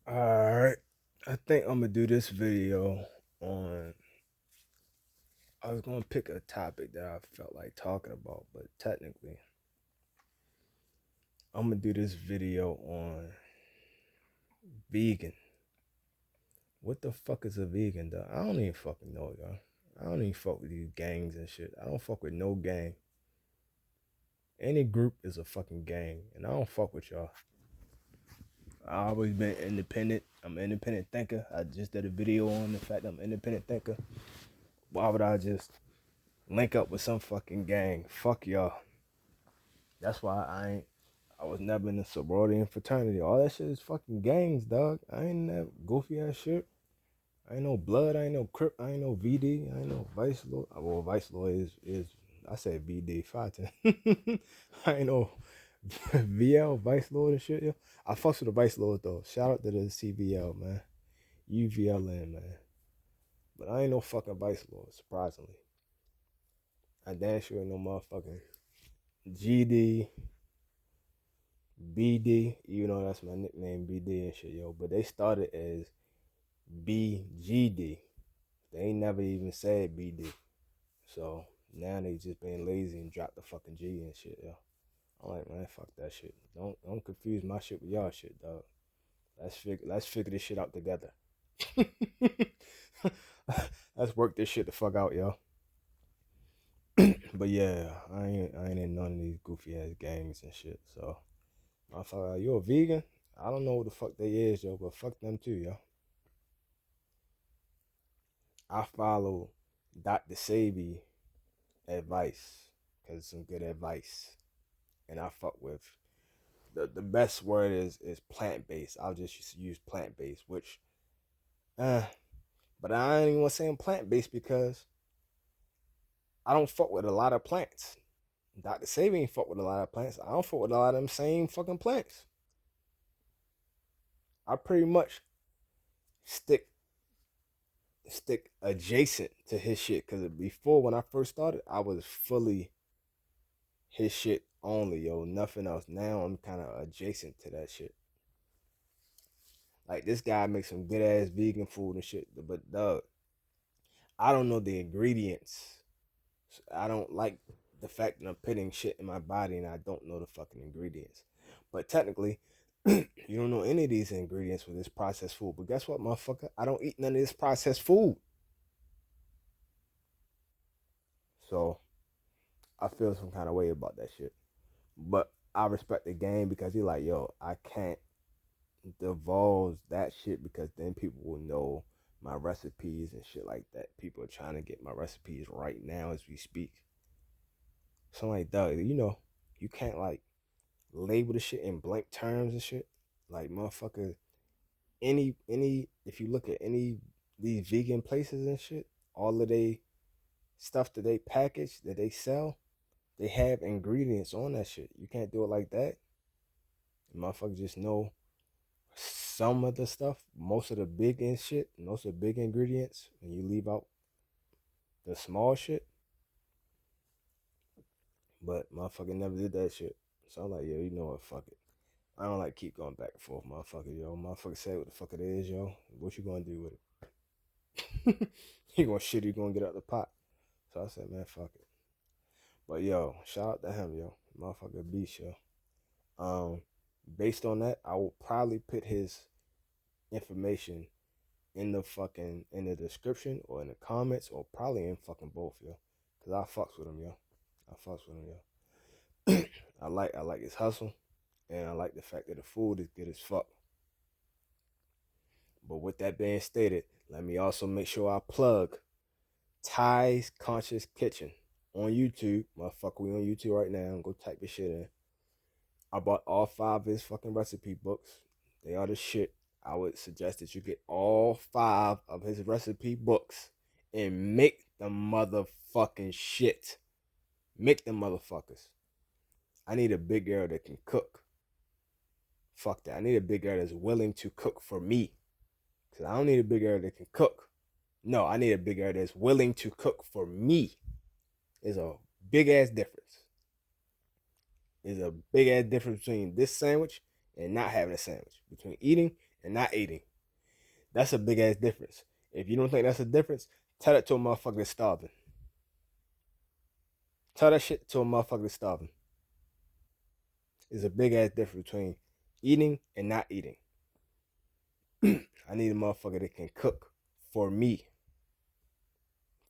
Alright. I think I'm gonna do this video on I was gonna pick a topic that I felt like talking about, but technically I'm gonna do this video on vegan. What the fuck is a vegan though? I don't even fucking know, y'all. I don't even fuck with these gangs and shit. I don't fuck with no gang. Any group is a fucking gang, and I don't fuck with y'all. I always been independent. I'm an independent thinker. I just did a video on the fact I'm an independent thinker. Why would I just link up with some fucking gang? Fuck y'all. That's why I was never in a sorority and fraternity. All that shit is fucking gangs, dog. I ain't in that goofy ass shit. I ain't no blood, I ain't no crip, I ain't no VD, I ain't no Vice Lord. Well, Vice Lord is I said VD 510. I ain't no VL Vice Lord and shit, yo. I fucks with the Vice Lord though. Shout out to the CVL, man. UVLN, man. But I ain't no fucking Vice Lord, surprisingly. I damn sure ain't no motherfucking GD, BD, even though that's my nickname, BD and shit, yo. But they started as BGD. They ain't never even said BD. So now they just being lazy and dropped the fucking G and shit, yo. I'm like, man, fuck that shit. Don't confuse my shit with y'all shit, dog. Let's figure this shit out together. Let's work this shit the fuck out, yo. But yeah, I ain't in none of these goofy ass gangs and shit. So I thought, you a vegan? I don't know what the fuck they is, yo, but fuck them too, yo. I follow Dr. Sabi advice because it's some good advice, and I fuck with the best word is plant based. I'll just use plant based, which, but I ain't even want to say I'm plant based because I don't fuck with a lot of plants. Dr. Sabi ain't fuck with a lot of plants. I don't fuck with a lot of them same fucking plants. I pretty much stick adjacent to his shit because before when I first started, I was fully his shit only, yo, nothing else. Now I'm kind of adjacent to that shit. Like this guy makes some good ass vegan food and shit, but dog, I don't know the ingredients. I don't like the fact that I'm putting shit in my body and I don't know the fucking ingredients. But technically, you don't know any of these ingredients with this processed food. But guess what, motherfucker? I don't eat none of this processed food. So I feel some kind of way about that shit. But I respect the game because he like, yo, I can't divulge that shit because then people will know my recipes and shit like that. People are trying to get my recipes right now as we speak. So I'm like, dog, you can't like label the shit in blank terms and shit. Like motherfucker, any if you look at any these vegan places and shit, all of they stuff that they package that they sell, they have ingredients on that shit. You can't do it like that. Motherfucker just know some of the stuff, most of the big and shit, most of the big ingredients, and you leave out the small shit. But motherfucker never did that shit. So I'm like, yo, you know what, fuck it. I don't like keep going back and forth, motherfucker, yo. Motherfucker say what the fuck it is, yo. What you gonna do with it? You gonna shit, you gonna get out the pot. So I said, man, fuck it. But yo, shout out to him, yo. Motherfucker beast, yo. Um, Based on that, I will probably put his information in the description or in the comments or probably in fucking both, yo. Cause I fucks with him, yo. I fucks with him, yo. I like his hustle, and I like the fact that the food is good as fuck. But with that being stated, let me also make sure I plug Ty's Conscious Kitchen on YouTube. Motherfucker, we on YouTube right now. Go type this shit in. I bought all 5 of his fucking recipe books. They are the shit. I would suggest that you get all 5 of his recipe books and make the motherfucking shit. Make them motherfuckers. I need a big girl that can cook. Fuck that. I need a big girl that's willing to cook for me. Because I don't need a big girl that can cook. No, I need a big girl that's willing to cook for me. There's a big ass difference. There's a big ass difference between this sandwich and not having a sandwich. Between eating and not eating. That's a big ass difference. If you don't think that's a difference, tell that to a motherfucker that's starving. Tell that shit to a motherfucker that's starving. There's a big ass difference between eating and not eating. I need a motherfucker that can cook for me.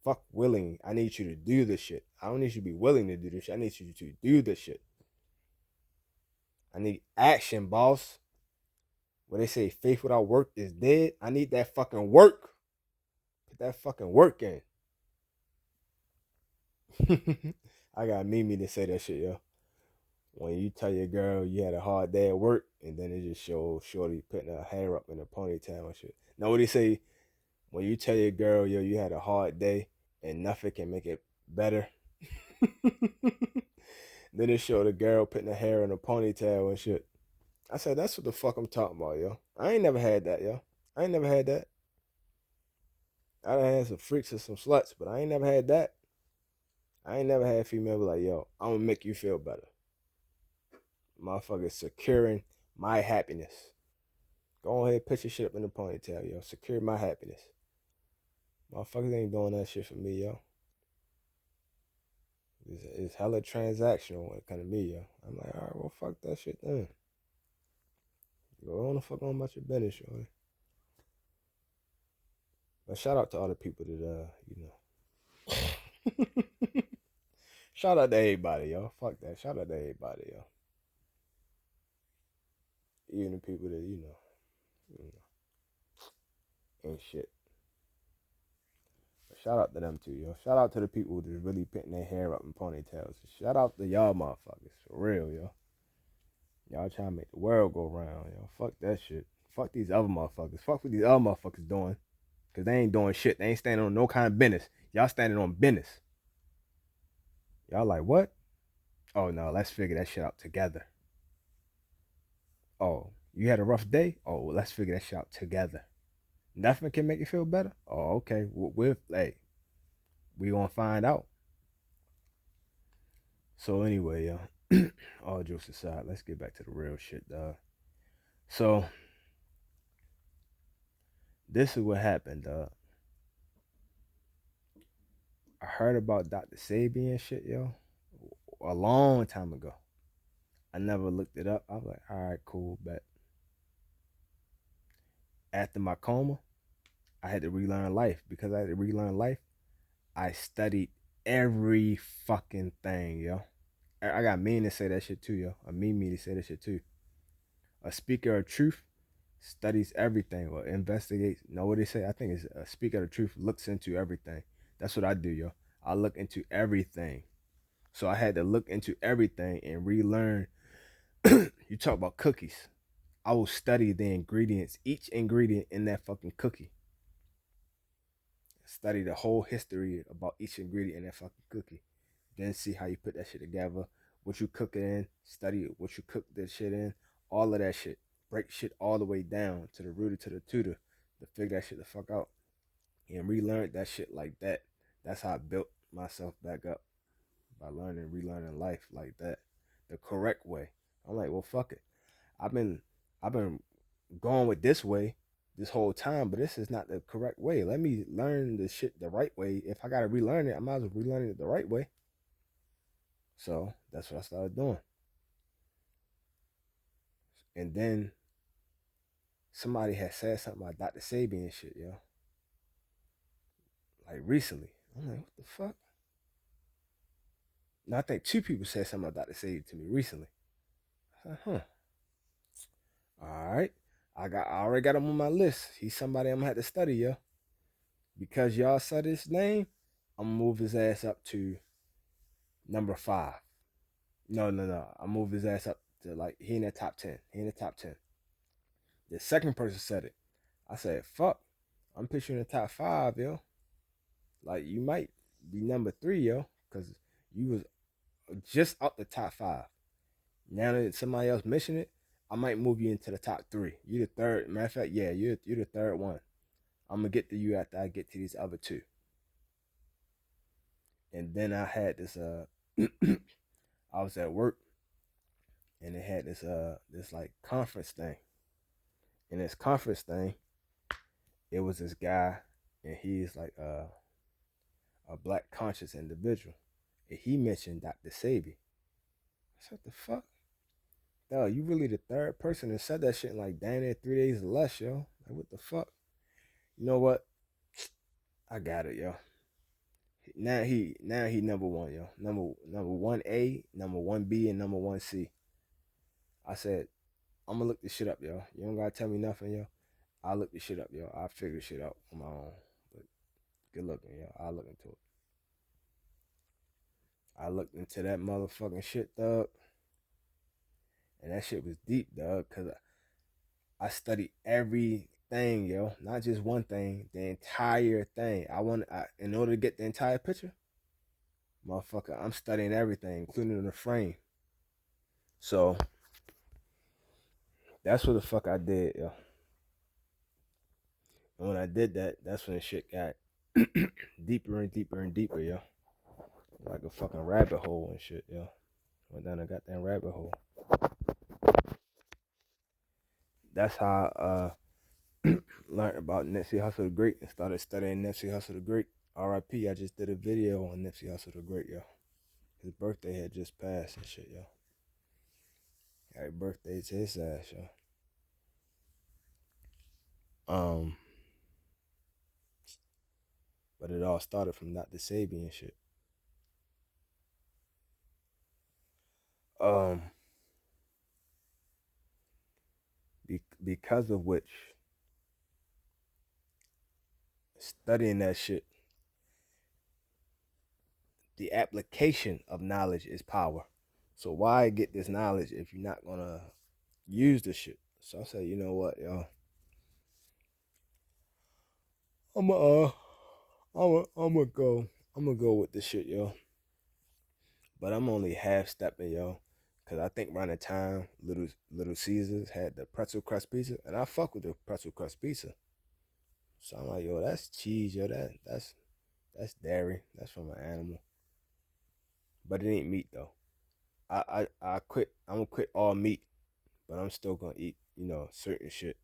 Fuck willing. I need you to do this shit. I don't need you to be willing to do this shit. I need you to do this shit. I need action, boss. When they say faith without work is dead, I need that fucking work. Put that fucking work in. I got Mimi to say that shit, yo. When you tell your girl you had a hard day at work, and then it just shows Shorty putting her hair up in a ponytail and shit. Now what they say, when you tell your girl, yo, you had a hard day and nothing can make it better. Then it showed the girl putting her hair in a ponytail and shit. I said, that's what the fuck I'm talking about, yo. I ain't never had that, yo. I ain't never had that. I done had some freaks and some sluts, but I ain't never had that. I ain't never had female be like, yo, I'm gonna make you feel better. Motherfucker securing my happiness. Go ahead, put your shit up in the ponytail, yo. Secure my happiness. Motherfuckers ain't doing that shit for me, yo. It's hella transactional when it comes to me, yo. I'm like, all right, well, fuck that shit then. Go on the fuck on about your business, yo. But shout out to all the people that, shout out to everybody, yo. Fuck that. Shout out to everybody, yo. Even the people that, ain't shit. But shout out to them too, yo. Shout out to the people that's really putting their hair up in ponytails. Shout out to y'all motherfuckers. For real, yo. Y'all trying to make the world go round, yo. Fuck that shit. Fuck these other motherfuckers. Fuck what these other motherfuckers doing. Because they ain't doing shit. They ain't standing on no kind of business. Y'all standing on business. Y'all like, what? Oh, no, let's figure that shit out together. Oh, you had a rough day? Oh, well, let's figure that shit out together. Nothing can make you feel better? Oh, okay. Hey, we gonna find out. So anyway, all jokes aside, let's get back to the real shit, dog. So, this is what happened, dog. I heard about Dr. Sabi and shit, yo, a long time ago. I never looked it up. I was like, all right, cool, bet. After my coma, I had to relearn life. Because I had to relearn life, I studied every fucking thing, yo. I got mean to say that shit too, yo. I mean me to say that shit too. A speaker of truth studies everything or investigates. Know what they say? I think it's a speaker of truth looks into everything. That's what I do, yo. I look into everything. So I had to look into everything and relearn. You talk about cookies. I will study the ingredients, each ingredient in that fucking cookie. Study the whole history about each ingredient in that fucking cookie. Then see how you put that shit together, what you cook it in, study what you cook that shit in, all of that shit. Break shit all the way down to the rooter to the tutor to figure that shit the fuck out. And relearned that shit like that. That's how I built myself back up. By learning, relearning life like that. The correct way. I'm like, well, fuck it. I've been going with this way this whole time, but this is not the correct way. Let me learn the shit the right way. If I gotta relearn it, I might as well relearn it the right way. So that's what I started doing. And then somebody had said something about Dr. Sabi and shit, yo. Like recently. I'm like, what the fuck? Now I think two people said something about Dr. Sabi to me recently. I said, huh. Alright. I already got him on my list. He's somebody I'm gonna have to study, yo. Because y'all said his name, I'm gonna move his ass up to number 5. No. I'll move his ass up to like he in the top 10. He in the top 10. The second person said it. I said, fuck. I'm picturing the top 5, yo. Like you might be number 3, yo, because you was just out the top 5. Now that somebody else mentioned it, I might move you into the top 3. You the third. Matter of fact, yeah, you're the third one. I'm gonna get to you after I get to these other 2. And then I had this I was at work and they had this like conference thing. in this conference thing, it was this guy, and he's like a black conscious individual, and he mentioned Dr. Sebi. I said, what the fuck? Yo, you really the third person that said that shit in like damn near 3 days or less, yo. Like, what the fuck? You know what? I got it, yo. Now he number one, yo. Number 1A, number 1B, and number 1C. I said, I'm gonna look this shit up, yo. You don't gotta tell me nothing, yo. I'll look this shit up, yo. I'll figure this shit out on my own. But good looking, yo. I'll look into it. I looked into that motherfucking shit, dog. And that shit was deep, dog, cause I studied everything, yo. Not just one thing, the entire thing. In order to get the entire picture, motherfucker, I'm studying everything, including the frame. So that's what the fuck I did, yo. And when I did that, that's when the shit got deeper and deeper and deeper, yo. Like a fucking rabbit hole and shit, yo. Went down a goddamn rabbit hole. That's how I learned about Nipsey Hussle the Great and started studying Nipsey Hussle the Great. R.I.P. I just did a video on Nipsey Hussle the Great, yo. His birthday had just passed and shit, yo. Happy birthday to his ass, yo. But it all started from Dr. Sebi and shit. Because of which, studying that shit, the application of knowledge is power. So why get this knowledge if you're not gonna use the shit? So I said, you know what, yo, I'm gonna go with this shit, yo. But I'm only half stepping, yo, cause I think around the time Little Caesars had the pretzel crust pizza, and I fuck with the pretzel crust pizza. So I'm like, yo, that's cheese, yo. That's dairy. That's from an animal. But it ain't meat though. I quit. I'm gonna quit all meat, but I'm still gonna eat, certain shit.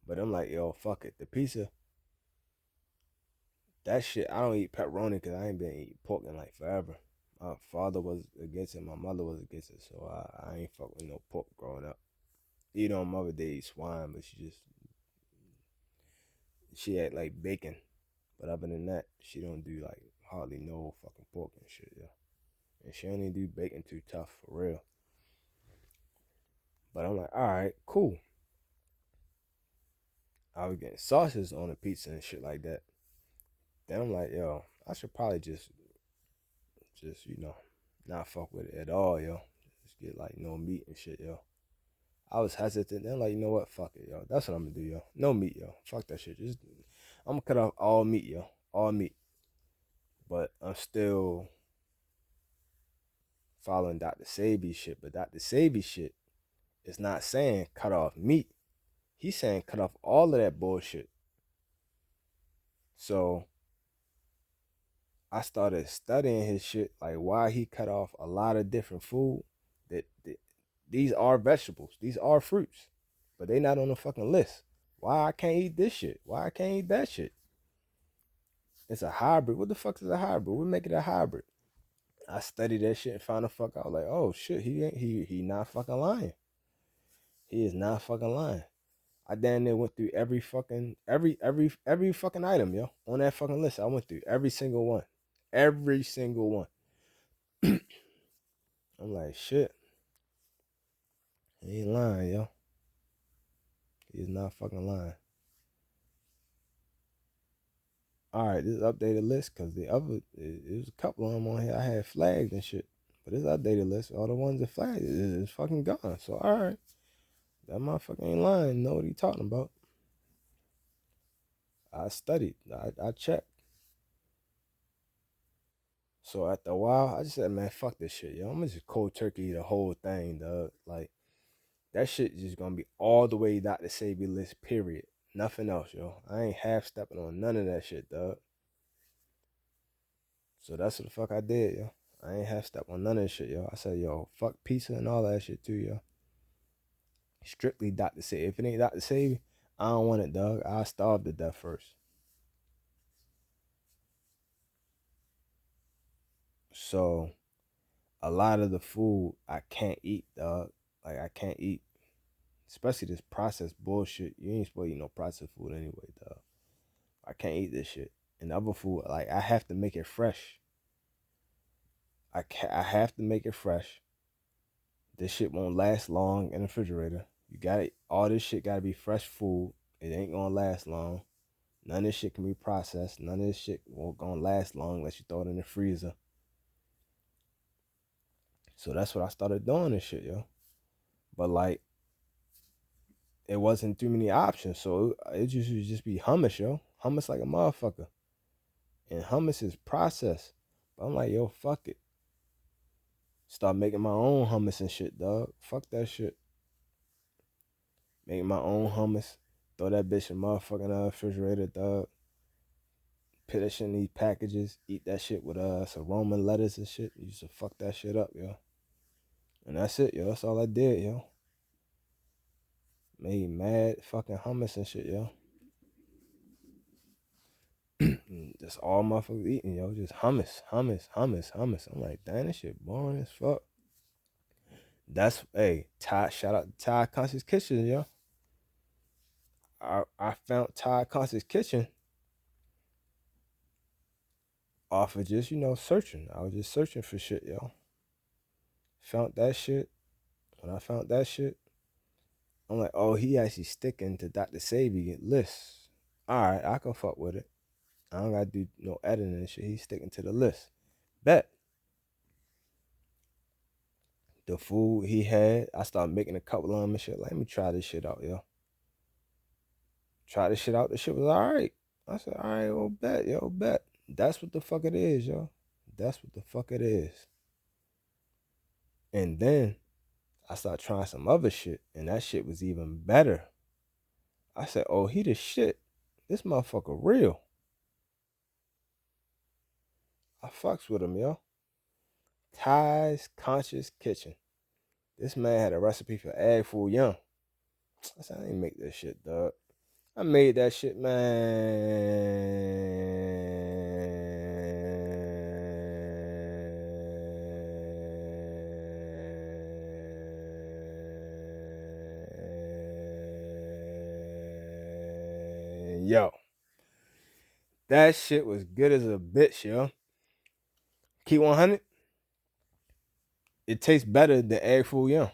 But I'm like, yo, fuck it. The pizza, that shit. I don't eat pepperoni because I ain't been eating pork in like forever. My father was against it. My mother was against it. So I ain't fuck with no pork growing up. Even on Mother Day, swine, but she had like bacon. But other than that, she don't do like hardly no fucking pork and shit, yo. And she only do bacon too tough for real. But I'm like, all right, cool. I was getting sauces on the pizza and shit like that. Then I'm like, yo, I should probably just not fuck with it at all, yo. Just get like no meat and shit, yo. I was hesitant. Then like, you know what? Fuck it, yo. That's what I'm gonna do, yo. No meat, yo. Fuck that shit. I'm gonna cut off all meat, yo. All meat. But I'm still following Dr. Sebi shit. But Dr. Sebi shit is not saying cut off meat. He's saying cut off all of that bullshit. So I started studying his shit, like why he cut off a lot of different food. That these are vegetables, these are fruits, but they not on the fucking list. Why I can't eat this shit? Why I can't eat that shit? It's a hybrid. What the fuck is a hybrid? We make it a hybrid. I studied that shit and found the fuck out. Like, oh shit, he not fucking lying. He is not fucking lying. I damn near went through every fucking item, yo, on that fucking list. I went through every single one. Every single one. I'm like, shit. He ain't lying, yo. He's not fucking lying. Alright, this is updated list because the other, it was a couple of them on here I had flagged and shit. But this updated list, all the ones that flagged is fucking gone. So, alright. That motherfucker ain't lying. Know what he talking about. I studied. I checked. So after a while, I just said, man, fuck this shit, yo. I'm gonna just cold turkey the whole thing, dog. Like, that shit just gonna be all the way Dr. Sebi list, period. Nothing else, yo. I ain't half stepping on none of that shit, dog. So that's what the fuck I did, yo. I ain't half step on none of that shit, yo. I said, yo, fuck pizza and all that shit too, yo. Strictly Dr. Sebi. If it ain't Dr. Sebi, I don't want it, dog. I'll starve to death first. So a lot of the food I can't eat, dog. Like I can't eat. Especially this processed bullshit. You ain't supposed to eat no processed food anyway, dog. I can't eat this shit. And other food, like I have to make it fresh. I have to make it fresh. This shit won't last long in the refrigerator. You got it. All this shit gotta be fresh food. It ain't gonna last long. None of this shit can be processed. None of this shit won't gonna last long unless you throw it in the freezer. So that's what I started doing this shit, yo. But like, it wasn't too many options. So it just be hummus, yo. Hummus like a motherfucker. And hummus is processed. But I'm like, yo, fuck it. Start making my own hummus and shit, dog. Fuck that shit. Make my own hummus. Throw that bitch in motherfucking refrigerator, dog. Put that shit in these packages. Eat that shit with some Roman lettuce and shit. You used to fuck that shit up, yo. And that's it, yo. That's all I did, yo. Made mad fucking hummus and shit, yo. Just all motherfuckers eating, yo. Just hummus. I'm like, damn, this shit boring as fuck. That's, hey, Ty, shout out to Ty Conscious Kitchen, yo. I found Ty Conscious Kitchen off of just, searching. I was just searching for shit, yo. Found that shit. When I found that shit, I'm like, oh, he actually sticking to Dr. Sebi list. Alright, I can fuck with it. I don't gotta do no editing and shit. He's sticking to the list. Bet. The food he had, I started making a couple of them and shit. Let me try this shit out, yo. Try this shit out. The shit was alright. I said, alright, well, bet, yo, bet. That's what the fuck it is, yo. That's what the fuck it is. And then I started trying some other shit, and that shit was even better. I said, oh, he the shit. This motherfucker real. I fucks with him, yo. Ty's Conscious Kitchen. This man had a recipe for egg foo young. I said, I ain't make this shit, dog. I made that shit, man. Yo. That shit was good as a bitch, yo. Keep 100. It tastes better than egg foo young.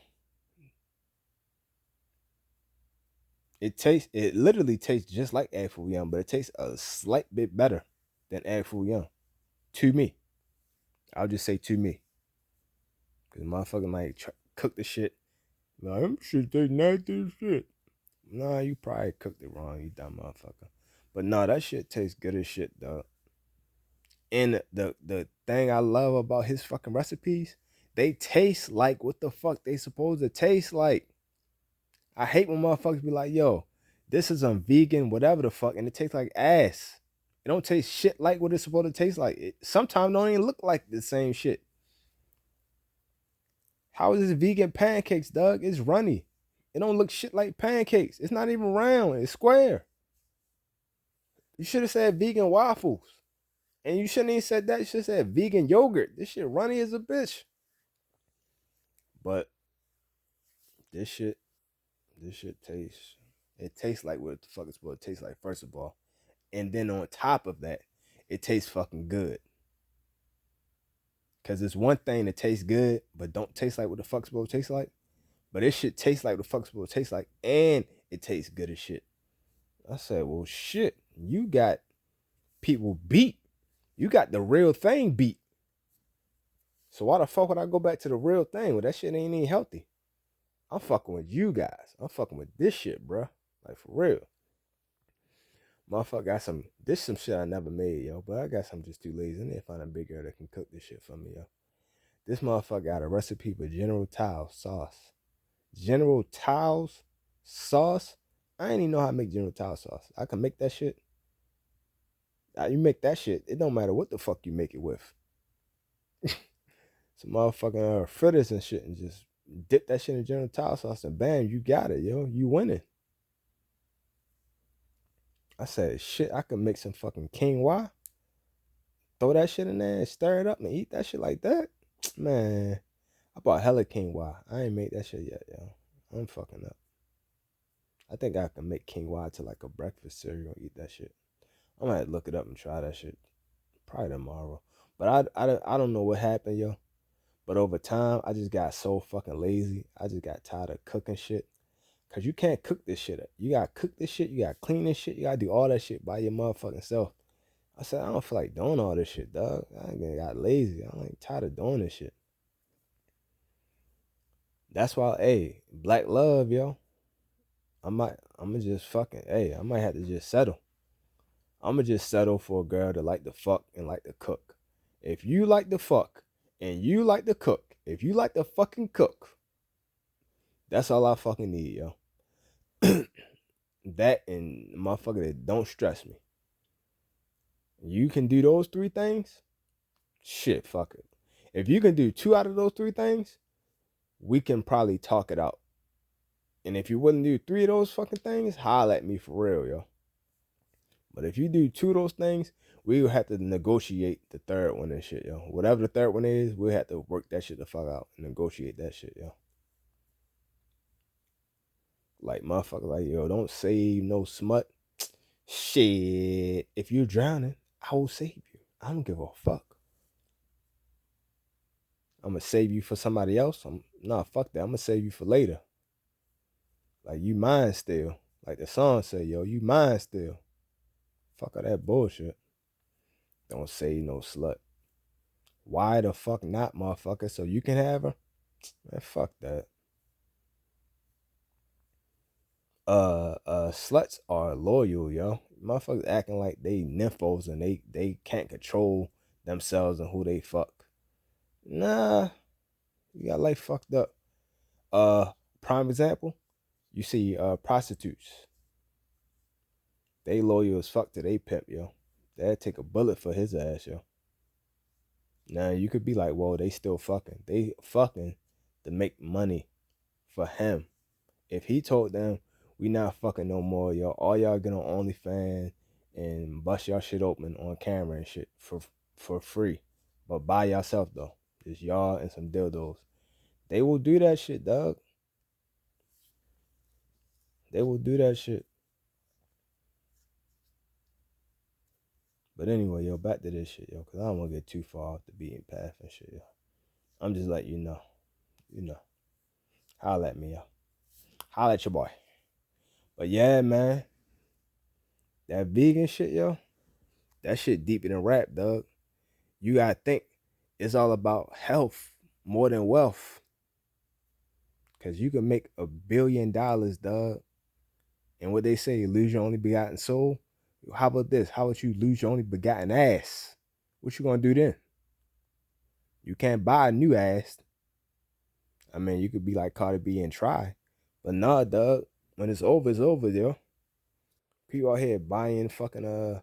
It literally tastes just like egg foo young, but it tastes a slight bit better than egg foo young. To me. I'll just say to me. Because motherfucker might cook the shit. Nah, them shit taste nasty as shit. Nah, you probably cooked it wrong, you dumb motherfucker. But nah, that shit tastes good as shit, dog. And the thing I love about his fucking recipes, they taste like what the fuck they supposed to taste like. I hate when motherfuckers be like, yo, this is a vegan, whatever the fuck, and it tastes like ass. It don't taste shit like what it's supposed to taste like. It sometimes don't even look like the same shit. How is this vegan pancakes, Doug? It's runny. It don't look shit like pancakes. It's not even round. It's square. You should have said vegan waffles. And you shouldn't even said that. You should have said vegan yogurt. This shit runny as a bitch. But this shit tastes. It tastes like what the fuck it's supposed to taste like, first of all. And then on top of that, it tastes fucking good. Cause it's one thing that tastes good, but don't taste like what the fuck's supposed to taste like. But this shit tastes like what the fuck's supposed to taste like, and it tastes good as shit. I said, well, shit, you got people beat. You got the real thing beat. So why the fuck would I go back to the real thing? Well, that shit ain't even healthy. I'm fucking with you guys. I'm fucking with this shit, bro. Like, for real. Motherfucker got some shit I never made, yo. But I got some just too lazy. I need to find a big girl that can cook this shit for me, yo. This motherfucker got a recipe for General Tso's sauce. General Tso's sauce? I ain't even know how to make General Tso's sauce. I can make that shit. You make that shit, it don't matter what the fuck you make it with. Some motherfucking fritters and shit, and just dip that shit in General Tile sauce, and bam, you got it, yo. You winning. I said, shit, I could make some fucking quinoa, throw that shit in there and stir it up and eat that shit like that. Man, I bought hella quinoa. I ain't made that shit yet, yo. I'm fucking up. I think I can make quinoa to like a breakfast cereal and eat that shit. I might look it up and try that shit probably tomorrow. But I don't know what happened, yo. But over time, I just got so fucking lazy. I just got tired of cooking shit. Cause you can't cook this shit up. You gotta cook this shit. You gotta clean this shit. You gotta do all that shit by your motherfucking self. I said, I don't feel like doing all this shit, dog. I got lazy. I'm like tired of doing this shit. That's why, hey, black love, yo. I'ma just fucking, hey, I might have to just settle. I'ma just settle for a girl that like to fuck and like to cook. If you like to fuck and you like to cook, if you like to fucking cook, that's all I fucking need, yo. That and motherfucker that don't stress me. You can do those three things, shit, fuck it. If you can do 2 out of those 3 things, we can probably talk it out. And if you wouldn't do 3 of those fucking things, holla at me for real, yo. But if you do 2 of those things, we will have to negotiate the third one and shit, yo. Whatever the third one is, we'll have to work that shit the fuck out and negotiate that shit, yo. Like, motherfucker, like, yo, don't save no smut. Shit. If you're drowning, I will save you. I don't give a fuck. I'm gonna save you for somebody else. Nah, fuck that. I'm gonna save you for later. Like, you mine still. Like the song say, yo, you mine still. Fuck all that bullshit. Don't save no slut. Why the fuck not, motherfucker? So you can have her? Man, fuck that. Sluts are loyal, yo. Motherfuckers acting like they nymphos and they can't control themselves and who they fuck. Nah, you got life fucked up. Prime example, you see prostitutes. They loyal as fuck to they pimp, yo. They'd take a bullet for his ass, yo. Now you could be like, well, they still fucking. They fucking to make money for him. If he told them, we not fucking no more, yo, all y'all get on OnlyFans and bust y'all shit open on camera and shit for free. But by yourself though. Just y'all and some dildos. They will do that shit, dog. They will do that shit. But anyway, yo, back to this shit, yo, because I don't want to get too far off the beaten path and shit, yo. I'm just letting you know. You know. Holla at me, yo. Holla at your boy. But yeah, man. That vegan shit, yo. That shit deeper than rap, dog. You gotta think it's all about health more than wealth. Cause you can make $1 billion, dog. And what they say, lose your only begotten soul. How about this? How about you lose your only begotten ass? What you gonna do then? You can't buy a new ass. I mean, you could be like Cardi B and try. But nah, dog. When it's over, yo. People out here buying fucking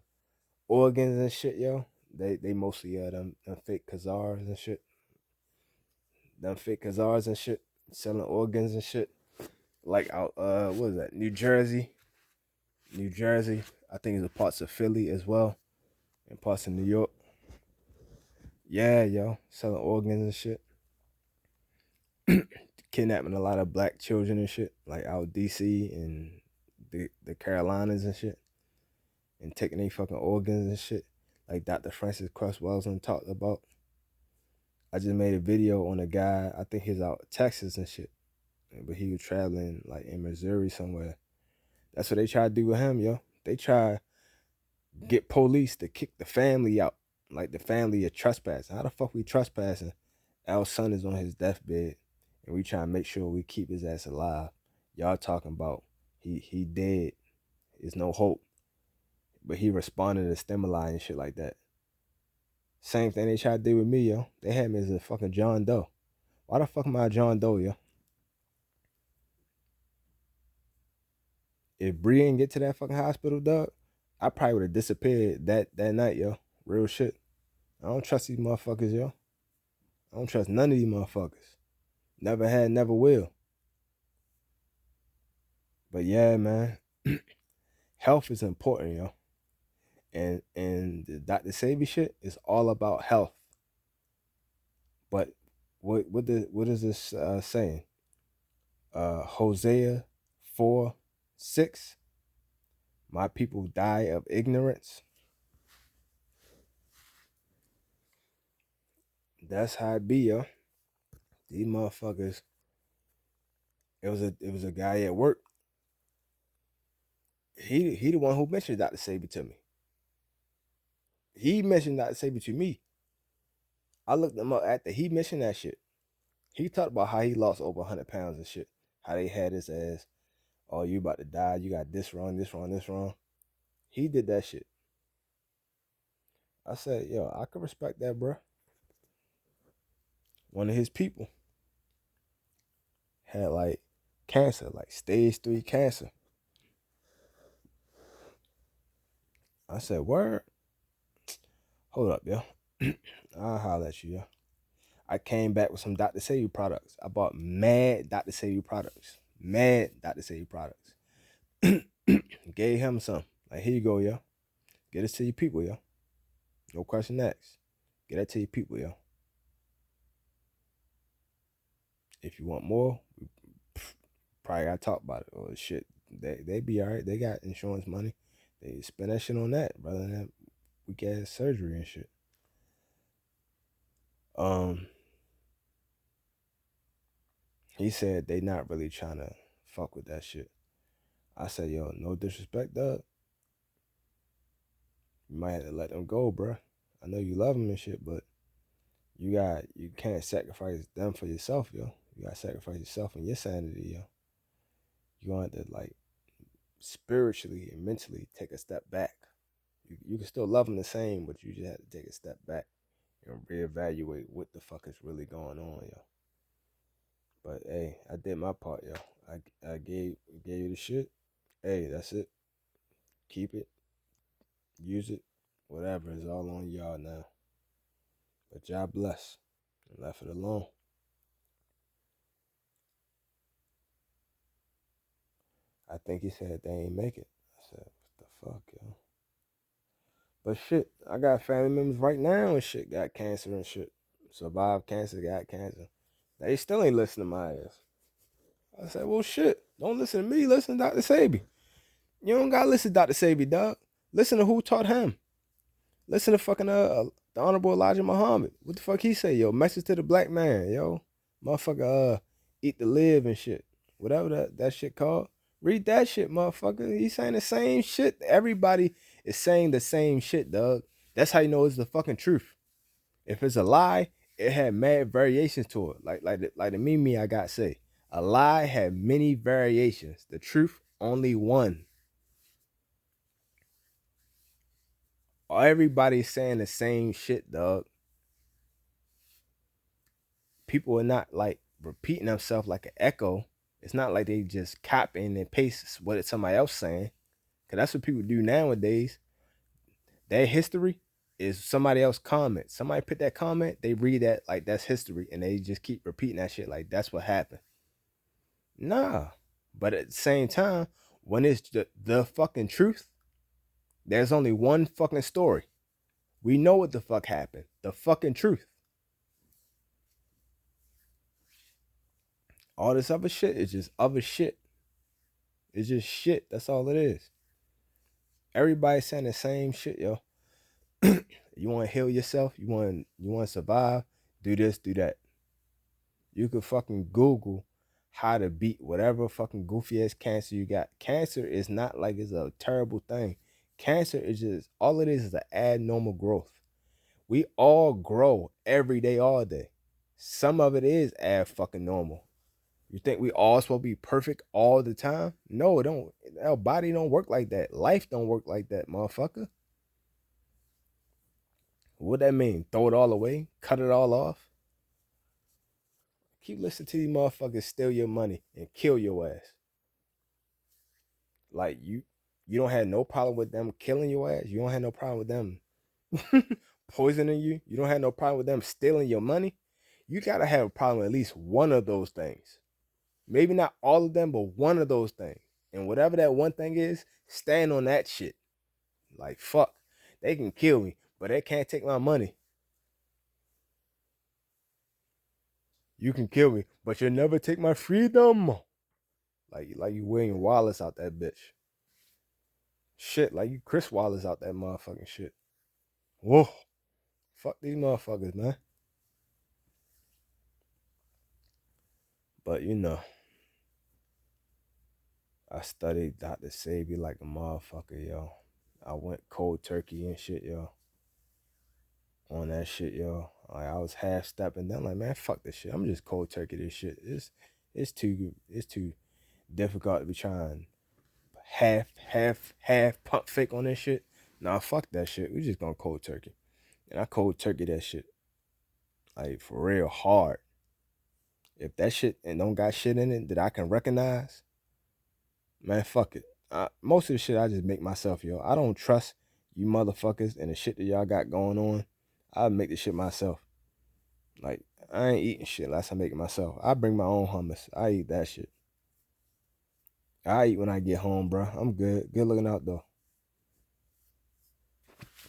organs and shit, yo. They mostly them fake Khazars and shit. Them fake Khazars and shit. Selling organs and shit. Like out what is that? New Jersey. I think it's parts of Philly as well. And parts of New York. Yeah, yo. Selling organs and shit. Kidnapping a lot of black children and shit. Like out DC and the Carolinas and shit. And taking their fucking organs and shit. Like Dr. Francis Cresswell's talked about. I just made a video on a guy, I think he's out Texas and shit. But he was traveling like in Missouri somewhere. That's what they try to do with him, yo. They try to get police to kick the family out. Like the family is trespassing. How the fuck we trespassing? Our son is on his deathbed. And we trying to make sure we keep his ass alive. Y'all talking about he dead. There's no hope. But he responded to stimuli and shit like that. Same thing they tried to do with me, yo. They had me as a fucking John Doe. Why the fuck am I a John Doe, yo? If Bree didn't get to that fucking hospital, dog, I probably would have disappeared that night, yo. Real shit. I don't trust these motherfuckers, yo. I don't trust none of these motherfuckers. Never had, never will. But yeah, man, health is important, yo. And the Dr. Sebi shit is all about health. But what is this saying? Hosea 4:6. My people die of ignorance. That's how it be, yo. These motherfuckers. It was a guy at work. He the one who mentioned Dr. Sebi to me. He mentioned Dr. Sebi to me. I looked him up after he mentioned that shit. He talked about how he lost over 100 pounds and shit. How they had his ass. Oh, you about to die. You got this wrong, this wrong, this wrong. He did that shit. I said, yo, I can respect that, bro. One of his people had like cancer, like stage 3 cancer. I said, word? Hold up, yo. I'll holler at you, yo. I came back with some Dr. Sebi products. I bought mad Dr. Sebi products. Mad Dr. Sebi products. Gave him some. Like, here you go, yo. Get this to your people, yo. No question asked. Get that to your people, yo. If you want more, we probably gotta talk about it. Or shit, they be alright. They got insurance money. They spend that shit on that rather than that weak ass surgery and shit. He said they not really trying to fuck with that shit. I said, yo, no disrespect, Doug. You might have to let them go, bruh. I know you love them and shit, but you can't sacrifice them for yourself, yo. You gotta sacrifice yourself and your sanity, yo. You gonna have to like spiritually and mentally take a step back. You can still love them the same, but you just have to take a step back and reevaluate what the fuck is really going on, yo. But hey, I did my part, yo. I gave you the shit. Hey, that's it. Keep it, use it, whatever. It's all on y'all now. But y'all bless and left it alone. I think he said they ain't make it. I said, what the fuck, yo? But shit, I got family members right now and shit got cancer and shit. Survived cancer, got cancer. They still ain't listening to my ass. I said, well, shit, don't listen to me. Listen to Dr. Sebi. You don't gotta listen to Dr. Sebi, dog. Listen to who taught him. Listen to fucking the Honorable Elijah Muhammad. What the fuck he say, yo? Message to the black man, yo. Motherfucker, eat to live and shit. Whatever that shit called. Read that shit, motherfucker. He's saying the same shit. Everybody is saying the same shit, dog. That's how you know it's the fucking truth. If it's a lie, it had mad variations to it. Like the meme I got say. A lie had many variations. The truth, only one. Everybody's saying the same shit, dog. People are not like repeating themselves like an echo. It's not like they just copying and paste what somebody else saying. Cause that's what people do nowadays. Their history is somebody else comment. Somebody put that comment, they read that like that's history, and they just keep repeating that shit like that's what happened. Nah. But at the same time, when it's the fucking truth, there's only one fucking story. We know what the fuck happened. The fucking truth. All this other shit is just other shit. It's just shit. That's all it is. Everybody's saying the same shit, yo. You want to heal yourself? You want to survive? Do this, do that. You could fucking Google how to beat whatever fucking goofy ass cancer you got. Cancer is not like it's a terrible thing. Cancer is just all it is an abnormal growth. We all grow every day, all day. Some of it is ab fucking normal. You think we all supposed to be perfect all the time? No, it don't. Our body don't work like that. Life don't work like that, motherfucker. What that mean? Throw it all away? Cut it all off? Keep listening to these motherfuckers steal your money and kill your ass. Like you don't have no problem with them killing your ass. You don't have no problem with them poisoning you. You don't have no problem with them stealing your money. You gotta have a problem with at least one of those things. Maybe not all of them, but one of those things. And whatever that one thing is, stand on that shit. Like, fuck. They can kill me, but they can't take my money. You can kill me, but you'll never take my freedom. Like you William Wallace out that bitch. Shit, like you Chris Wallace out that motherfucking shit. Whoa. Fuck these motherfuckers, man. But I studied Dr. Sebi like a motherfucker, yo. I went cold turkey and shit, yo. On that shit, yo. Like I was half stepping down, like, man, fuck this shit. I'm just cold turkey this shit. It's too difficult to be trying half pump fake on this shit. Nah, fuck that shit. We just gonna cold turkey. And I cold turkey that shit. Like for real hard. If that shit and don't got shit in it that I can recognize, man, fuck it. Most of the shit I just make myself, yo. I don't trust you motherfuckers and the shit that y'all got going on. I make the shit myself. Like, I ain't eating shit unless I make it myself. I bring my own hummus. I eat that shit. I eat when I get home, bro. I'm good. Good looking out, though.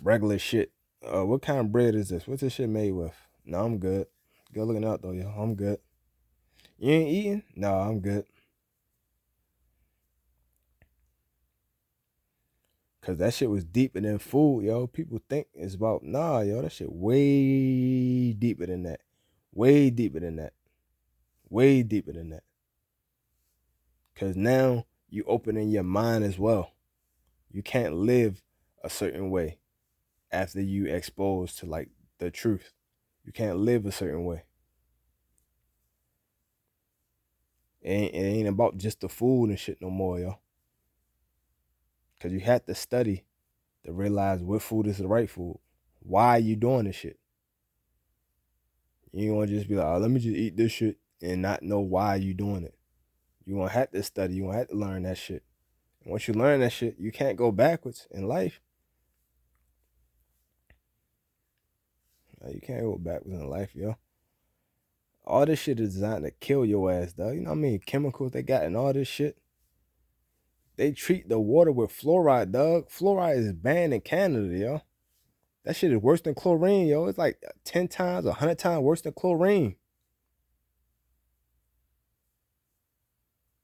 Regular shit. What kind of bread is this? What's this shit made with? No, I'm good. Good looking out, though, yo. I'm good. You ain't eating? No, I'm good. Cause that shit was deeper than food, yo. People think it's about, nah, yo, that shit way deeper than that. Way deeper than that. Way deeper than that. Cause now you opening your mind as well. You can't live a certain way after you exposed to like the truth. You can't live a certain way. It ain't about just the food and shit no more, yo. Cause you had to study to realize what food is the right food. Why are you doing this shit? You don't want to just be like, oh, let me just eat this shit and not know why you doing it. You gonna have to study. You gonna have to learn that shit. And once you learn that shit, you can't go backwards in life. You can't go backwards in life, yo. All this shit is designed to kill your ass, dog. You know what I mean? Chemicals they got and all this shit. They treat the water with fluoride, dog. Fluoride is banned in Canada, yo. That shit is worse than chlorine, yo. It's like 10 times, 100 times worse than chlorine.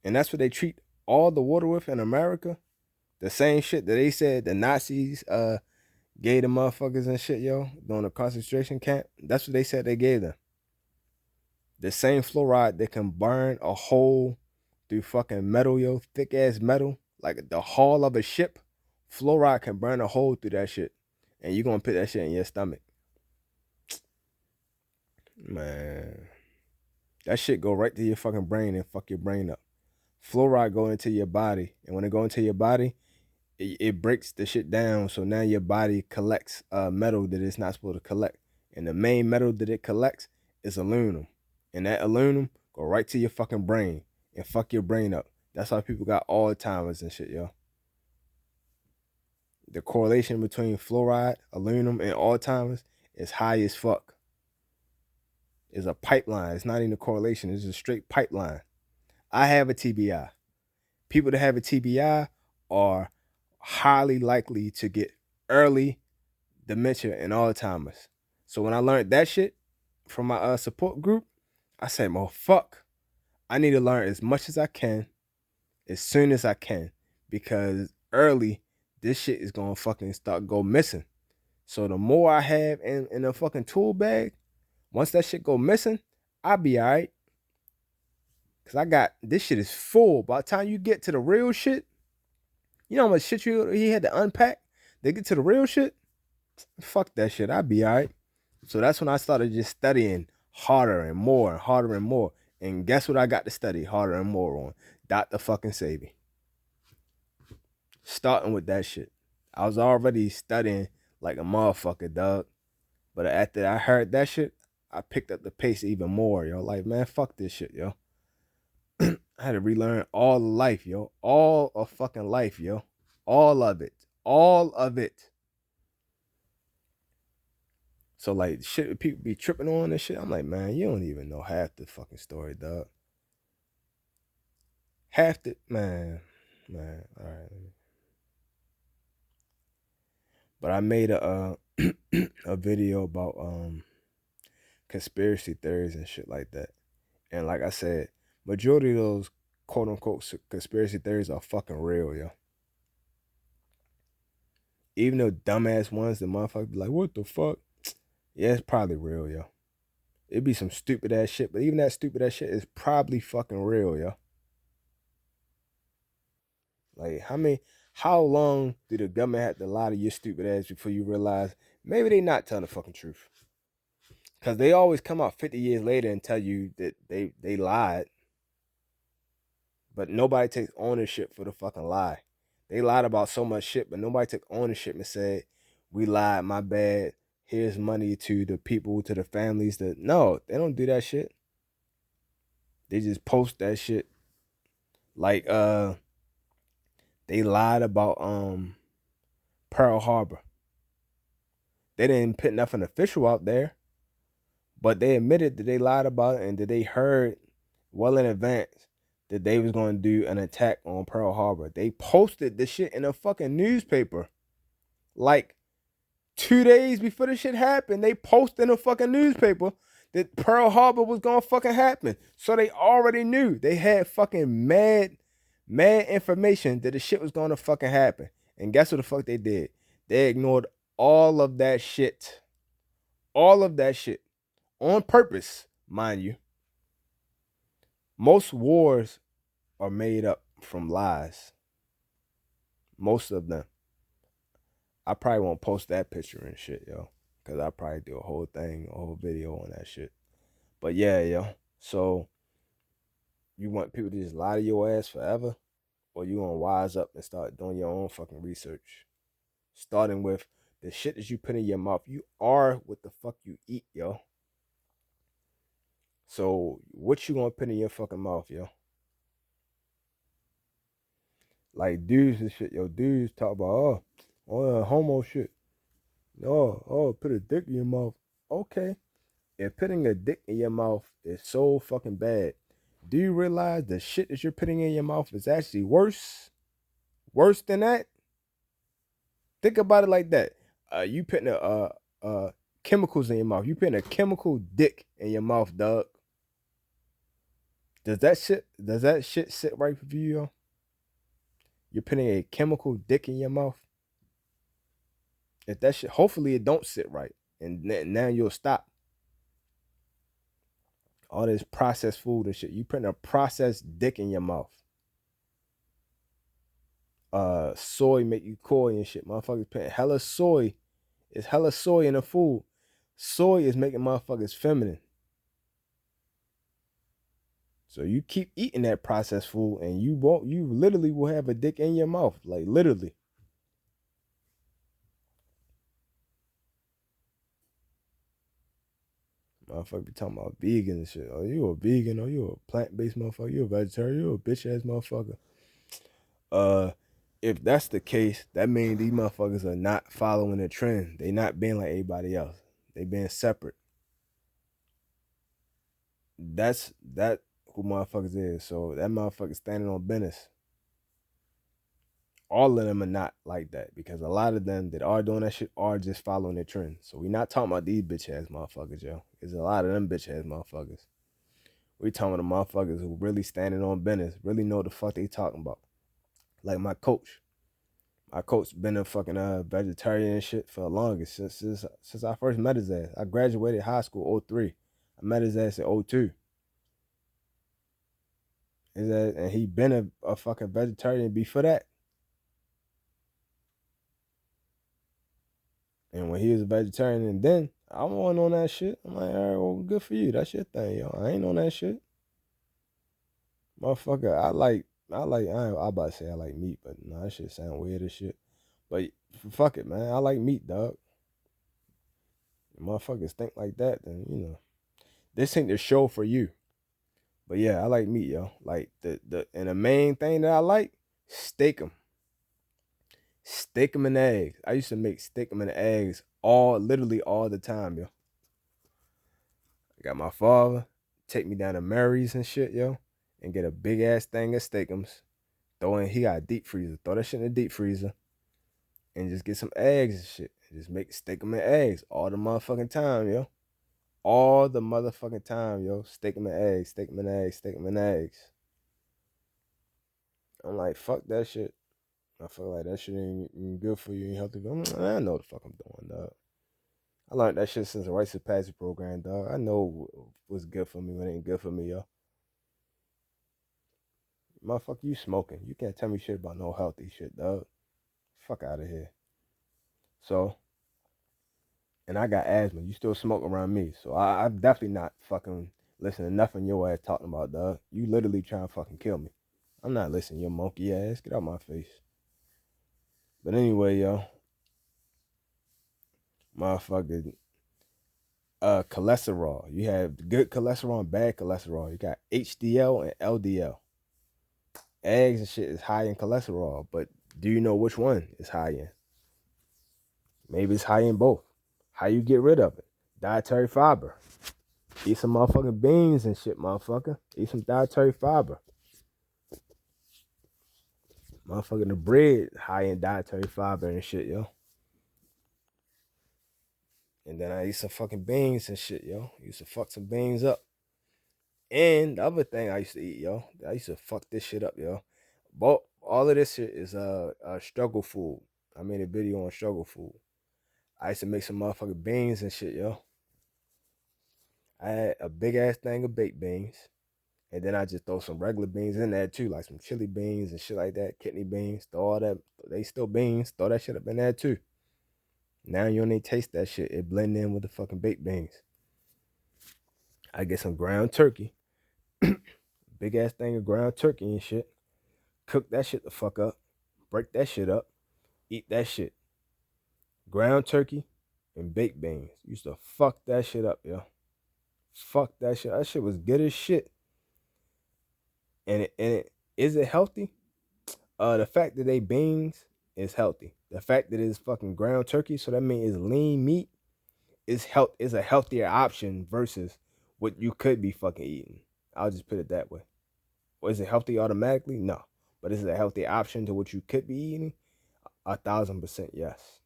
And that's what they treat all the water with in America. The same shit that they said the Nazis gave the motherfuckers and shit, yo, during the concentration camp. That's what they said they gave them. The same fluoride that can burn a hole through fucking metal, yo, thick ass metal, like the hull of a ship. Fluoride can burn a hole through that shit. And you gonna put that shit in your stomach. Man. That shit go right to your fucking brain and fuck your brain up. Fluoride go into your body. And when it go into your body, it breaks the shit down. So now your body collects metal that it's not supposed to collect. And the main metal that it collects is aluminum. And that aluminum go right to your fucking brain and fuck your brain up. That's why people got Alzheimer's and shit, yo. The correlation between fluoride, aluminum, and Alzheimer's is high as fuck. It's a pipeline. It's not even a correlation. It's a straight pipeline. I have a TBI. People that have a TBI are highly likely to get early dementia and Alzheimer's. So when I learned that shit from my support group, I said, well, fuck. I need to learn as much as I can, as soon as I can, because early, this shit is gonna fucking go missing. So the more I have in a fucking tool bag, once that shit go missing, I'll be all right. Cause I got, this shit is full. By the time you get to the real shit, you know how much shit he had to unpack? They get to the real shit? Fuck that shit. I'll be all right. So that's when I started just studying harder and more and harder and more. And guess what I got to study harder and more on? Dr. fucking Sebi. Starting with that shit. I was already studying like a motherfucker, dog. But after I heard that shit, I picked up the pace even more, yo. Like, man, fuck this shit, yo. I had to relearn all of life, yo. All of fucking life, yo. All of it. All of it. So like shit people be tripping on and shit. I'm like, man, you don't even know half the fucking story, dog. Half the man. All right. But I made a a video about conspiracy theories and shit like that. And like I said, majority of those quote unquote conspiracy theories are fucking real, yo. Even though dumbass ones, the motherfuckers be like, what the fuck? Yeah, it's probably real, yo. It'd be some stupid ass shit, but even that stupid ass shit is probably fucking real, yo. Like how long do the government have to lie to your stupid ass before you realize maybe they not telling the fucking truth? Cause they always come out 50 years later and tell you that they lied, but nobody takes ownership for the fucking lie. They lied about so much shit, but nobody took ownership and said, we lied, my bad. Here's money to the people, to the families that no, they don't do that shit. They just post that shit. Like they lied about Pearl Harbor. They didn't put nothing official out there, but they admitted that they lied about it and that they heard well in advance that they was going to do an attack on Pearl Harbor. They posted this shit in a fucking newspaper. Like 2 days before this shit happened, they posted in a fucking newspaper that Pearl Harbor was going to fucking happen. So they already knew. They had fucking mad information that the shit was going to fucking happen. And guess what the fuck they did? They ignored all of that shit. All of that shit. On purpose, mind you. Most wars are made up from lies. Most of them. I probably won't post that picture and shit, yo. Because I probably do a whole thing, a whole video on that shit. But yeah, yo. So, you want people to just lie to your ass forever? Or you gonna wise up and start doing your own fucking research? Starting with the shit that you put in your mouth. You are what the fuck you eat, yo. So, what you gonna put in your fucking mouth, yo? Like dudes and shit, yo. Dudes talk about, homo shit. Put a dick in your mouth. Okay. If putting a dick in your mouth is so fucking bad, do you realize the shit that you're putting in your mouth is actually worse? Worse than that? Think about it like that. You putting chemicals in your mouth. You putting a chemical dick in your mouth, dog. Does that shit sit right with you, yo? You're putting a chemical dick in your mouth. If that shit, hopefully it don't sit right, and now you'll stop. All this processed food and shit. You putting a processed dick in your mouth. Soy make you coy and shit. Motherfuckers putting hella soy. It's hella soy in the food. Soy is making motherfuckers feminine. So you keep eating that processed food and you literally will have a dick in your mouth. Like literally. Motherfucker be talking about vegan and shit. Oh, you a vegan? Oh, you a plant-based motherfucker? You a vegetarian? You a bitch-ass motherfucker? If that's the case, that means these motherfuckers are not following the trend. They not being like everybody else. They being separate. That's who motherfuckers is. So that motherfucker standing on business. All of them are not like that because a lot of them that are doing that shit are just following the trend. So we not talking about these bitch ass motherfuckers, yo. There's a lot of them bitch ass motherfuckers. We talking about the motherfuckers who really standing on business, really know what the fuck they talking about. Like my coach. My coach been a fucking vegetarian and shit for the longest since I first met his ass. I graduated high school 03. I met his ass in 02. His ass, and he been a fucking vegetarian before that. And when he was a vegetarian, and then I wasn't on that shit. I'm like, all right, well, good for you. That's your thing, yo. I ain't on that shit. Motherfucker, I about to say I like meat, but no, that shit sound weird as shit. But fuck it, man. I like meat, dog. If motherfuckers think like that, then, you know. This ain't the show for you. But yeah, I like meat, yo. Like, and the main thing that I like, steak 'em. steak 'em and eggs. I used to make steak 'em and eggs literally all the time, yo. I got my father take me down to Mary's and shit, yo, and get a big ass thing of steakums. He got a deep freezer. Throw that shit in the deep freezer and just get some eggs and shit. Just make steak 'em and eggs all the motherfucking time, yo. All the motherfucking time, yo. Steak 'em and eggs, steak 'em and eggs, steak 'em and eggs. I'm like, fuck that shit. I feel like that shit ain't good for you, ain't healthy. I know what the fuck I'm doing, dog. I learned that shit since the Rites of Passage program, dog. I know what's good for me, what ain't good for me, yo. Motherfucker, you smoking. You can't tell me shit about no healthy shit, dog. Fuck out of here. So, and I got asthma. You still smoke around me. So I'm definitely not fucking listening to nothing your ass talking about, dog. You literally trying to fucking kill me. I'm not listening to your monkey ass. Get out my face. But anyway, yo. Motherfucker, cholesterol. You have good cholesterol and bad cholesterol. You got HDL and LDL. Eggs and shit is high in cholesterol, but do you know which one is high in? Maybe it's high in both. How you get rid of it? Dietary fiber. Eat some motherfucking beans and shit, motherfucker. Eat some dietary fiber. Motherfucking the bread high in dietary fiber and shit, yo. And then I eat some fucking beans and shit, yo. I used to fuck some beans up. And the other thing I used to eat, yo, I used to fuck this shit up, yo. But all of this shit is struggle food. I made a video on struggle food. I used to make some motherfucking beans and shit, yo. I had a big ass thing of baked beans. And then I just throw some regular beans in there too, like some chili beans and shit like that, kidney beans, throw all that, they still beans, throw that shit up in there too. Now you don't even taste that shit. It blend in with the fucking baked beans. I get some ground turkey. Big ass thing of ground turkey and shit. Cook that shit the fuck up. Break that shit up. Eat that shit. Ground turkey and baked beans. Used to fuck that shit up, yo. Fuck that shit. That shit was good as shit. And is it healthy? The fact that they beans is healthy. The fact that it's fucking ground turkey, so that means it's lean meat, is a healthier option versus what you could be fucking eating. I'll just put it that way. Is it healthy automatically? No. But is it a healthy option to what you could be eating? 1,000% yes.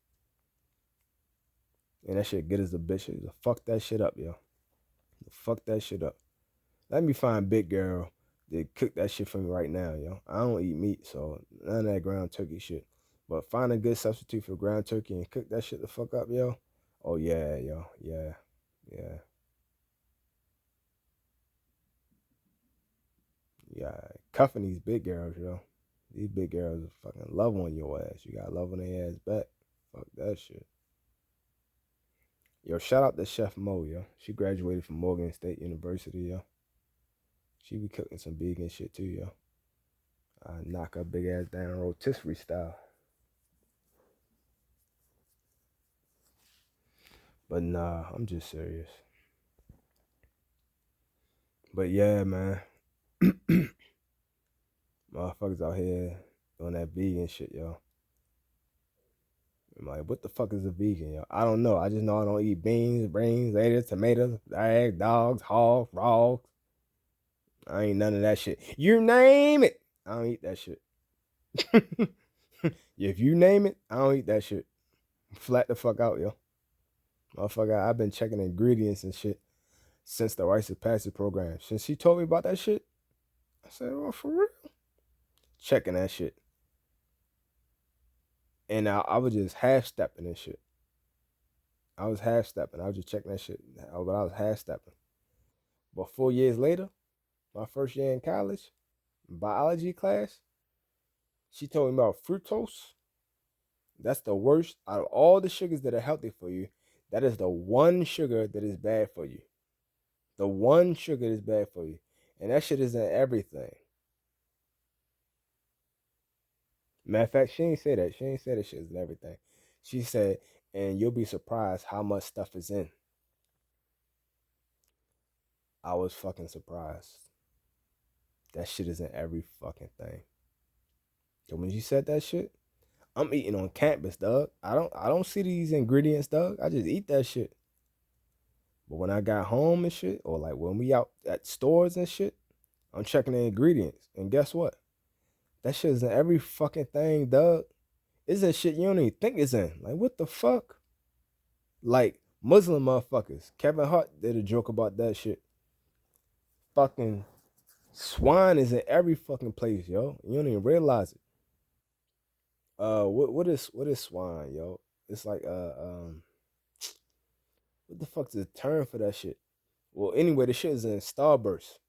And that shit good as a bitch. Fuck that shit up, yo. Fuck that shit up. Let me find big girl to cook that shit for me right now, yo. I don't eat meat, so none of that ground turkey shit. But find a good substitute for ground turkey and cook that shit the fuck up, yo. Oh yeah, yo. Yeah. Yeah. Yeah. Cuffing these big girls, yo. These big girls fucking love on your ass. You gotta love on their ass back. Fuck that shit. Yo, shout out to Chef Mo, yo. She graduated from Morgan State University, yo. She be cooking some vegan shit too, yo. I knock her big ass down rotisserie style. But nah, I'm just serious. But yeah, man. Motherfuckers out here doing that vegan shit, yo. I'm like, what the fuck is a vegan, yo? I don't know. I just know I don't eat beans, brains, potatoes, tomatoes, eggs, dogs, hogs, raw. I ain't none of that shit. You name it. I don't eat that shit. If you name it, I don't eat that shit. Flat the fuck out, yo. Motherfucker, I've been checking ingredients and shit since the Rites of Passage program. Since she told me about that shit, I said, oh, for real? Checking that shit. And I was just half stepping and shit. I was half stepping. I was just checking that shit. But I was half stepping. But 4 years later, my first year in college, biology class, she told me about fructose. That's the worst out of all the sugars that are healthy for you. That is the one sugar that is bad for you. The one sugar that is bad for you. And that shit is in everything. Matter of fact, she ain't say that. She ain't say that shit is in everything. She said, and you'll be surprised how much stuff is in. I was fucking surprised. That shit is in every fucking thing. So when she said that shit, I'm eating on campus, dog. I don't see these ingredients, dog. I just eat that shit. But when I got home and shit, or like when we out at stores and shit, I'm checking the ingredients. And guess what? That shit is in every fucking thing, dog. It's in shit you don't even think it's in. Like, what the fuck? Like, Muslim motherfuckers. Kevin Hart did a joke about that shit. Fucking swine is in every fucking place, yo. You don't even realize it. What is swine, yo? It's like what the fuck's the term for that shit? Well, anyway, the shit is in Starburst.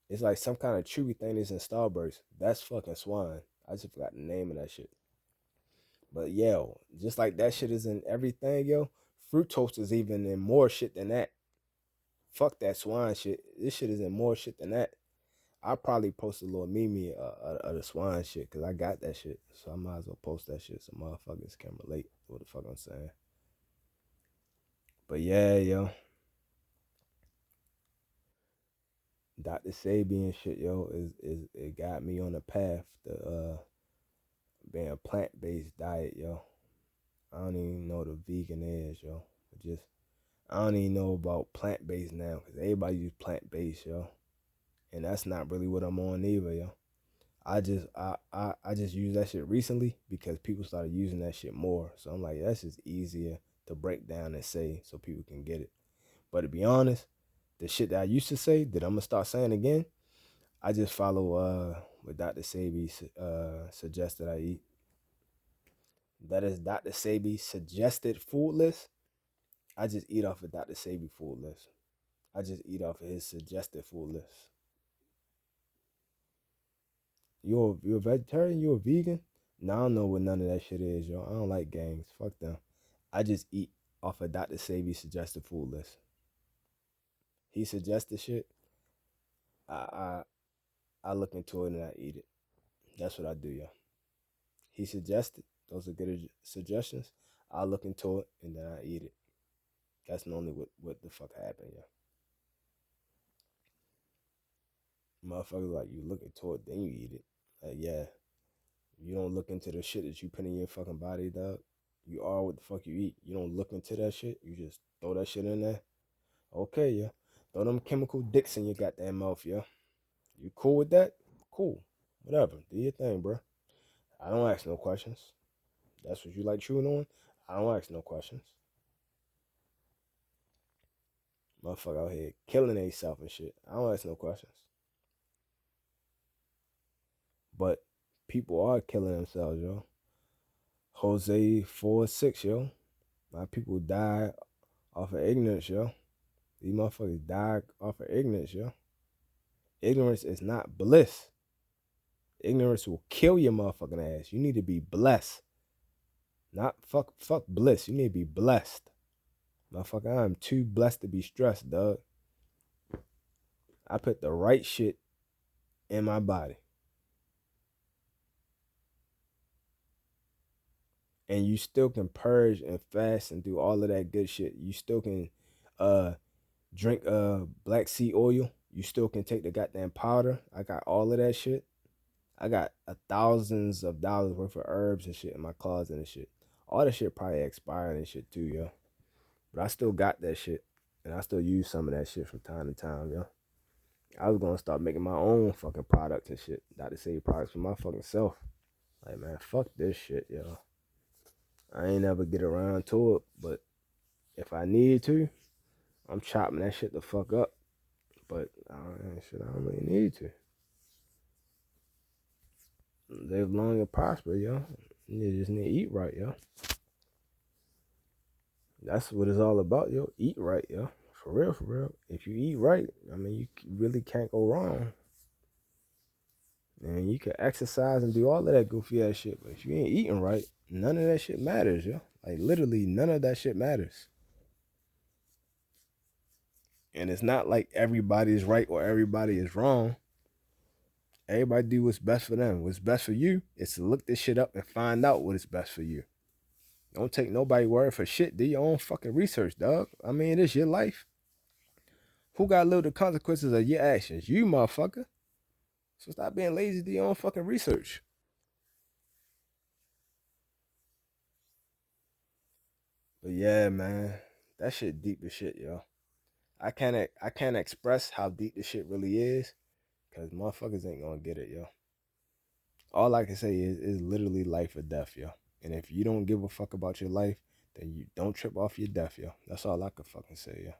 It's like some kind of chewy thing that's in Starburst. That's fucking swine. I just forgot the name of that shit. But yo, just like that shit is in everything, yo. Fruit toast is even in more shit than that. Fuck that swine shit. This shit is in more shit than that. I probably post a little meme of the swine shit because I got that shit. So I might as well post that shit so motherfuckers can relate to what the fuck I'm saying. But yeah, yo. Dr. Sabi and shit, yo, is it got me on the path to being a plant based diet, yo. I don't even know what a vegan is, yo. Just I don't even know about plant based now because everybody use plant based, yo. And that's not really what I'm on either, yo. I just used that shit recently because people started using that shit more. So I'm like, that's just easier to break down and say so people can get it. But to be honest, the shit that I used to say that I'm gonna start saying again, I just follow what Dr. Sabi suggested I eat. That is Dr. Sabi's suggested food list. I just eat off of Dr. Sabi food list. I just eat off of his suggested food list. You a vegetarian? You a vegan? No, I don't know what none of that shit is, yo. I don't like gangs. Fuck them. I just eat off of Dr. Sabi's suggested food list. He suggested shit. I I I look into it and I eat it. That's what I do, yo. He suggested those are good suggestions. I look into it and then I eat it. That's normally what the fuck happened, yo. Motherfuckers like you look into it, then you eat it. Like, yeah, you don't look into the shit that you put in your fucking body, dog. You are what the fuck you eat. You don't look into that shit. You just throw that shit in there. Okay, yeah. Throw them chemical dicks in your goddamn mouth, yeah. You cool with that? Cool. Whatever. Do your thing, bro. I don't ask no questions. That's what you like chewing on? I don't ask no questions. Motherfucker out here killing themselves and shit. I don't ask no questions. But people are killing themselves, yo. Jose 4-6, yo. My people die off of ignorance, yo. These motherfuckers die off of ignorance, yo. Ignorance is not bliss. Ignorance will kill your motherfucking ass. You need to be blessed. Not fuck bliss. You need to be blessed. Motherfucker, I'm too blessed to be stressed, dog. I put the right shit in my body. And you still can purge and fast and do all of that good shit. You still can drink black seed oil. You still can take the goddamn powder. I got all of that shit. I got thousands of dollars worth of herbs and shit in my closet and shit. All that shit probably expired and shit too, yo. But I still got that shit. And I still use some of that shit from time to time, yo. I was gonna start making my own fucking products and shit. Not to say products for my fucking self. Like, man, fuck this shit, yo. I ain't never get around to it, but if I need to, I'm chopping that shit the fuck up. But shit, I don't really need to. Live long and prosper, yo. You just need to eat right, yo. That's what it's all about, yo. Eat right, yo. For real, for real. If you eat right, I mean, you really can't go wrong. And you can exercise and do all of that goofy ass shit. But if you ain't eating right, none of that shit matters, yo. Like, literally, none of that shit matters. And it's not like everybody is right or everybody is wrong. Everybody do what's best for them. What's best for you is to look this shit up and find out what is best for you. Don't take nobody's word for shit. Do your own fucking research, dog. I mean, it's your life. Who got to live the consequences of your actions? You, motherfucker. So stop being lazy. Do your own fucking research. But yeah, man, that shit deep as shit, yo. I can't express how deep this shit really is, cause motherfuckers ain't gonna get it, yo. All I can say is literally life or death, yo. And if you don't give a fuck about your life, then you don't trip off your death, yo. That's all I can fucking say, yo.